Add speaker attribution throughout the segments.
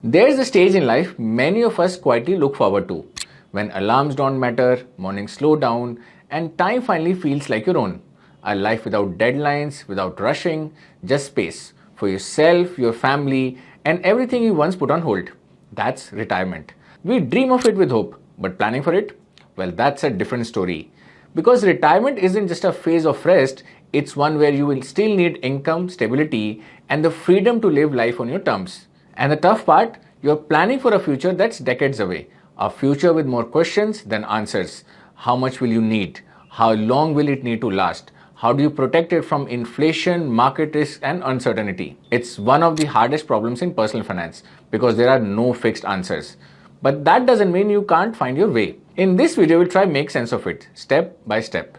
Speaker 1: There's a stage in life many of us quietly look forward to, when alarms don't matter, mornings slow down, and time finally feels like your own. A life without deadlines, without rushing, just space for yourself, your family, and everything you once put on hold. That's retirement. We dream of it with hope, but planning for it? Well, that's a different story. Because retirement isn't just a phase of rest, it's one where you will still need income, stability, and the freedom to live life on your terms. And the tough part, you're planning for a future that's decades away. A future with more questions than answers. How much will you need? How long will it need to last? How do you protect it from inflation, market risk, and uncertainty? It's one of the hardest problems in personal finance because there are no fixed answers. But that doesn't mean you can't find your way. In this video, we'll try make sense of it, step by step.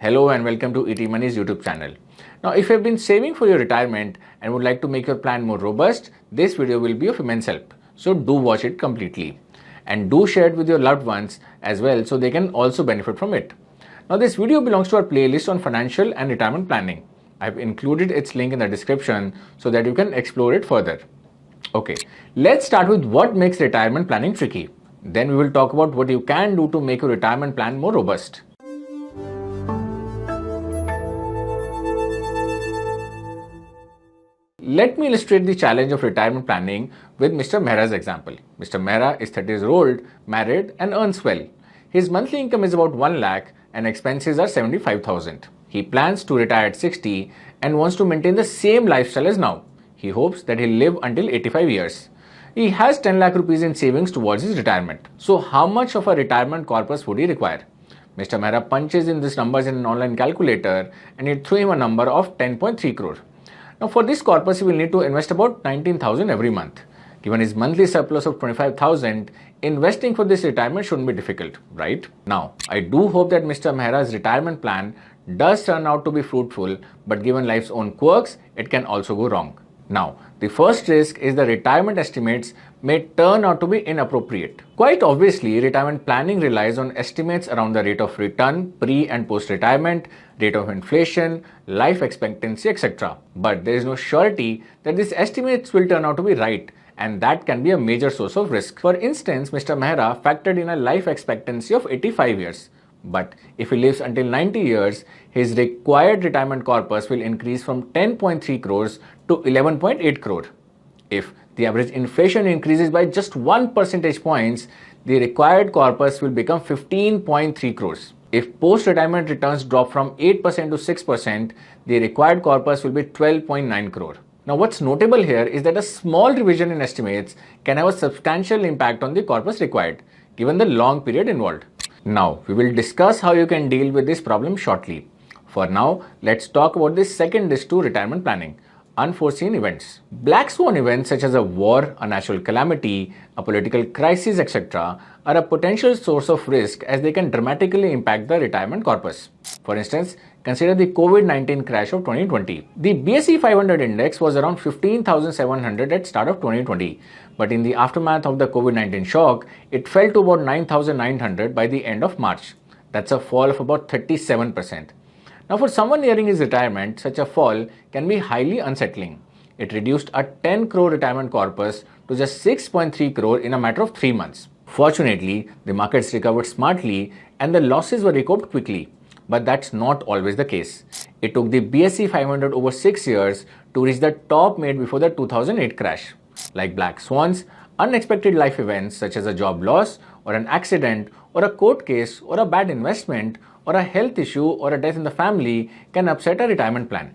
Speaker 1: Hello and welcome to ET Money's YouTube channel. Now, if you've been saving for your retirement and would like to make your plan more robust, this video will be of immense help. So do watch it completely. And do share it with your loved ones as well so they can also benefit from it. Now, this video belongs to our playlist on financial and retirement planning. I've included its link in the description so that you can explore it further. Okay, let's start with what makes retirement planning tricky. Then we will talk about what you can do to make your retirement plan more robust. Let me illustrate the challenge of retirement planning with Mr. Mehra's example. Mr. Mehra is 30 years old, married and earns well. His monthly income is about 1 lakh and expenses are 75,000. He plans to retire at 60 and wants to maintain the same lifestyle as now. He hopes that he'll live until 85 years. He has 10 lakh rupees in savings towards his retirement. So how much of a retirement corpus would he require? Mr. Mehra punches in these numbers in an online calculator and it threw him a number of 10.3 crore. Now for this corpus, he will need to invest about 19,000 every month. Given his monthly surplus of 25,000, investing for this retirement shouldn't be difficult, right? Now, I do hope that Mr. Mehra's retirement plan does turn out to be fruitful, but given life's own quirks, it can also go wrong. Now, the first risk is the retirement estimates may turn out to be inappropriate. Quite obviously, retirement planning relies on estimates around the rate of return, pre and post-retirement, rate of inflation, life expectancy, etc. But there is no surety that these estimates will turn out to be right, and that can be a major source of risk. For instance, Mr. Mehra factored in a life expectancy of 85 years. But if he lives until 90 years, his required retirement corpus will increase from 10.3 crores to 11.8 crore. If the average inflation increases by just 1 percentage points, the required corpus will become 15.3 crores. If post-retirement returns drop from 8% to 6%, the required corpus will be 12.9 crore. Now what's notable here is that a small revision in estimates can have a substantial impact on the corpus required, given the long period involved. Now, we will discuss how you can deal with this problem shortly. For now, let's talk about the second risk to retirement planning: unforeseen events. Black swan events such as a war, a natural calamity, a political crisis, etc. are a potential source of risk as they can dramatically impact the retirement corpus. For instance, consider the COVID-19 crash of 2020. The BSE 500 index was around 15,700 at start of 2020, but in the aftermath of the COVID-19 shock, it fell to about 9,900 by the end of March. That's a fall of about 37%. Now for someone nearing his retirement, such a fall can be highly unsettling. It reduced a 10 crore retirement corpus to just 6.3 crore in a matter of 3 months. Fortunately, the markets recovered smartly and the losses were recouped quickly. But that's not always the case. It took the BSE 500 over 6 years to reach the top made before the 2008 crash. Like black swans, unexpected life events such as a job loss or an accident or a court case or a bad investment or a health issue or a death in the family can upset a retirement plan.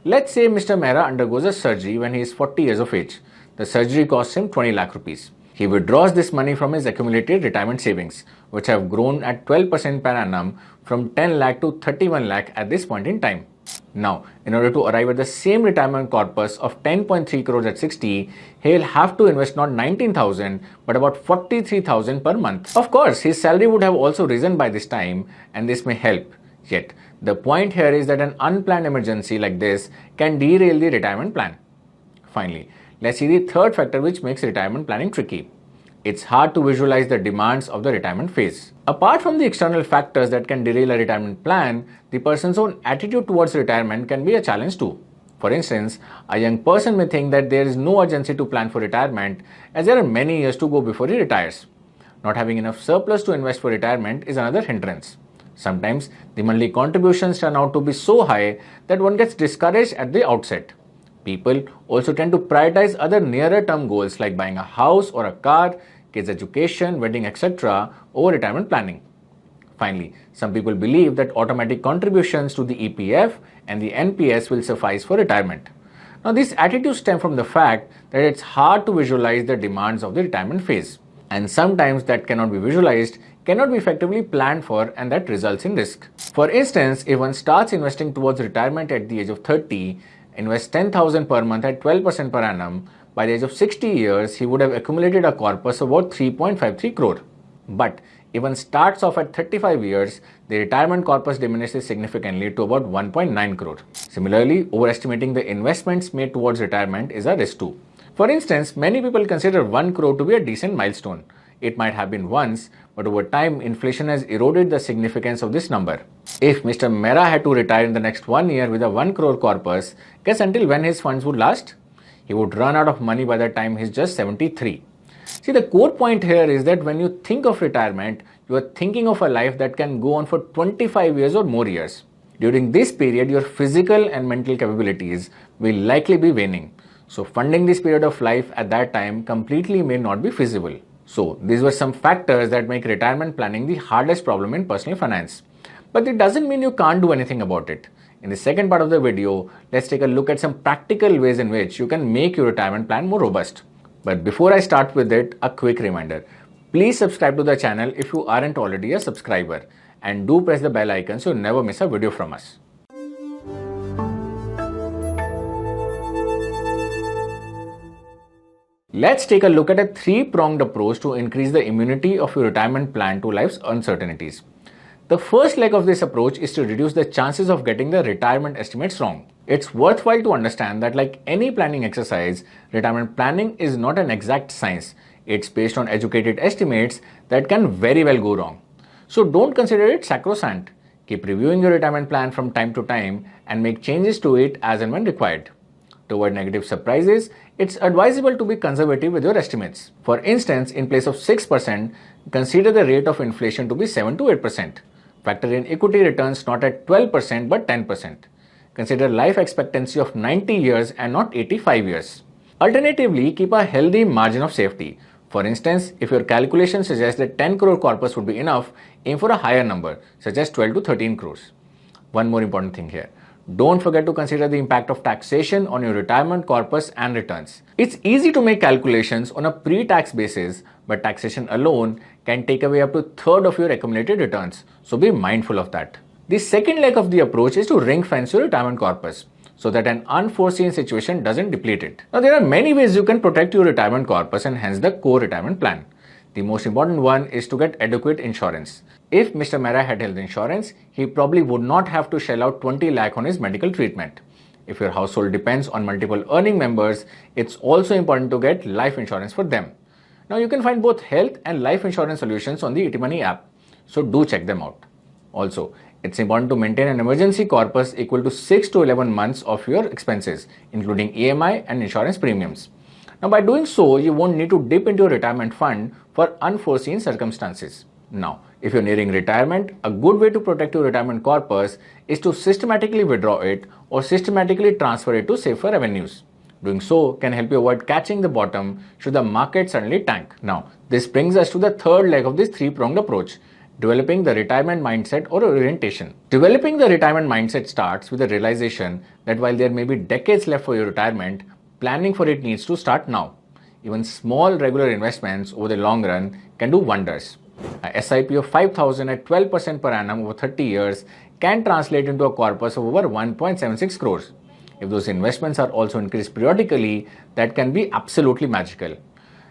Speaker 1: Let's say Mr. Mehra undergoes a surgery when he is 40 years of age. The surgery costs him 20 lakh rupees. He withdraws this money from his accumulated retirement savings, which have grown at 12% per annum from 10 lakh to 31 lakh at this point in time. Now, in order to arrive at the same retirement corpus of 10.3 crores at 60, he'll have to invest not 19,000 but about 43,000 per month. Of course, his salary would have also risen by this time and this may help. Yet, the point here is that an unplanned emergency like this can derail the retirement plan. Finally, let's see the third factor which makes retirement planning tricky: it's hard to visualize the demands of the retirement phase. Apart from the external factors that can derail a retirement plan, the person's own attitude towards retirement can be a challenge too. For instance, a young person may think that there is no urgency to plan for retirement as there are many years to go before he retires. Not having enough surplus to invest for retirement is another hindrance. Sometimes the monthly contributions turn out to be so high that one gets discouraged at the outset. People also tend to prioritize other nearer term goals like buying a house or a car, kids' education, wedding, etc. over retirement planning. Finally, some people believe that automatic contributions to the EPF and the NPS will suffice for retirement. Now, these attitudes stem from the fact that it's hard to visualize the demands of the retirement phase. And sometimes that cannot be visualized, cannot be effectively planned for, and that results in risk. For instance, if one starts investing towards retirement at the age of 30, invest 10,000 per month at 12% per annum, by the age of 60 years, he would have accumulated a corpus of about 3.53 crore. But if one starts off at 35 years, the retirement corpus diminishes significantly to about 1.9 crore. Similarly, overestimating the investments made towards retirement is a risk too. For instance, many people consider 1 crore to be a decent milestone. It might have been once, but over time, inflation has eroded the significance of this number. If Mr. Mehra had to retire in the next 1 year with a 1 crore corpus, guess until when his funds would last? He would run out of money by the time he's just 73. See, the core point here is that when you think of retirement, you are thinking of a life that can go on for 25 years or more years. During this period, your physical and mental capabilities will likely be waning. So funding this period of life at that time completely may not be feasible. So these were some factors that make retirement planning the hardest problem in personal finance. But it doesn't mean you can't do anything about it. In the second part of the video, let's take a look at some practical ways in which you can make your retirement plan more robust. But before I start with it, a quick reminder. Please subscribe to the channel if you aren't already a subscriber, and do press the bell icon so you never miss a video from us. Let's take a look at a three-pronged approach to increase the immunity of your retirement plan to life's uncertainties. The first leg of this approach is to reduce the chances of getting the retirement estimates wrong. It's worthwhile to understand that like any planning exercise, retirement planning is not an exact science. It's based on educated estimates that can very well go wrong. So don't consider it sacrosanct. Keep reviewing your retirement plan from time to time and make changes to it as and when required. To avoid negative surprises, it's advisable to be conservative with your estimates. For instance, in place of 6%, consider the rate of inflation to be 7 to 8%. Factor in equity returns not at 12% but 10%. Consider life expectancy of 90 years and not 85 years. Alternatively, keep a healthy margin of safety. For instance, if your calculation suggests that 10 crore corpus would be enough, aim for a higher number, such as 12 to 13 crores. One more important thing here. Don't forget to consider the impact of taxation on your retirement corpus and returns. It's easy to make calculations on a pre-tax basis, but taxation alone can take away up to a third of your accumulated returns. So be mindful of that. The second leg of the approach is to ring fence your retirement corpus so that an unforeseen situation doesn't deplete it. Now, there are many ways you can protect your retirement corpus and hence the core retirement plan. The most important one is to get adequate insurance. If Mr. Mehra had health insurance, he probably would not have to shell out 20 lakh on his medical treatment. If your household depends on multiple earning members, it's also important to get life insurance for them. Now you can find both health and life insurance solutions on the ETMoney app, so do check them out. Also, it's important to maintain an emergency corpus equal to 6 to 11 months of your expenses, including EMI and insurance premiums. Now by doing so, you won't need to dip into your retirement fund for unforeseen circumstances. Now, if you're nearing retirement, a good way to protect your retirement corpus is to systematically withdraw it or systematically transfer it to safer avenues. Doing so can help you avoid catching the bottom should the market suddenly tank. Now, this brings us to the third leg of this three-pronged approach, developing the retirement mindset or orientation. Developing the retirement mindset starts with the realization that while there may be decades left for your retirement, planning for it needs to start now. Even small regular investments over the long run can do wonders. A SIP of 5,000 at 12% per annum over 30 years can translate into a corpus of over 1.76 crores. If those investments are also increased periodically, that can be absolutely magical.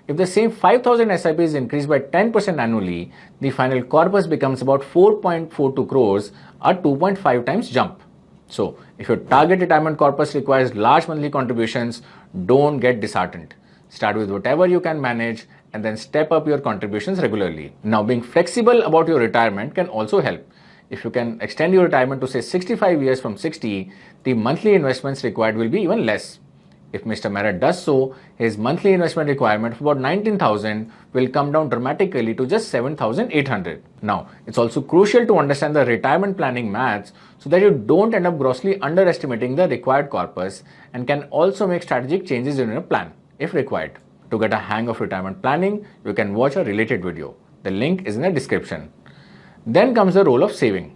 Speaker 1: If the same 5,000 SIP is increased by 10% annually, the final corpus becomes about 4.42 crores, a 2.5 times jump. So, if your target retirement corpus requires large monthly contributions, don't get disheartened. Start with whatever you can manage and then step up your contributions regularly. Now, being flexible about your retirement can also help. If you can extend your retirement to say 65 years from 60, the monthly investments required will be even less. If Mr. Mehra does so, his monthly investment requirement of about 19,000 will come down dramatically to just 7,800. Now, it's also crucial to understand the retirement planning maths so that you don't end up grossly underestimating the required corpus and can also make strategic changes in your plan if required. To get a hang of retirement planning, you can watch a related video. The link is in the description. Then comes the role of saving.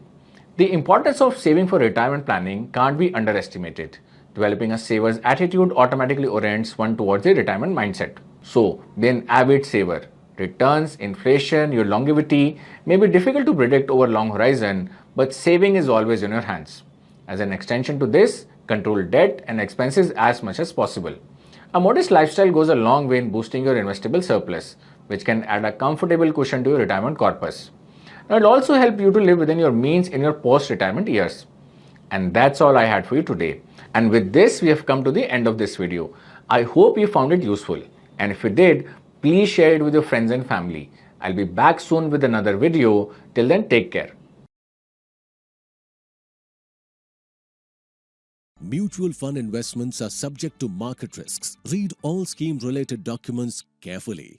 Speaker 1: The importance of saving for retirement planning can't be underestimated. Developing a saver's attitude automatically orients one towards the retirement mindset. So, be an avid saver. Returns, inflation, your longevity may be difficult to predict over long horizon, but saving is always in your hands. As an extension to this, control debt and expenses as much as possible. A modest lifestyle goes a long way in boosting your investable surplus, which can add a comfortable cushion to your retirement corpus. Now, it will also help you to live within your means in your post-retirement years. And that's all I had for you today. And with this, we have come to the end of this video. I hope you found it useful. And if you did, please share it with your friends and family. I'll be back soon with another video. Till then, take care.
Speaker 2: Mutual fund investments are subject to market risks. Read all scheme-related documents carefully.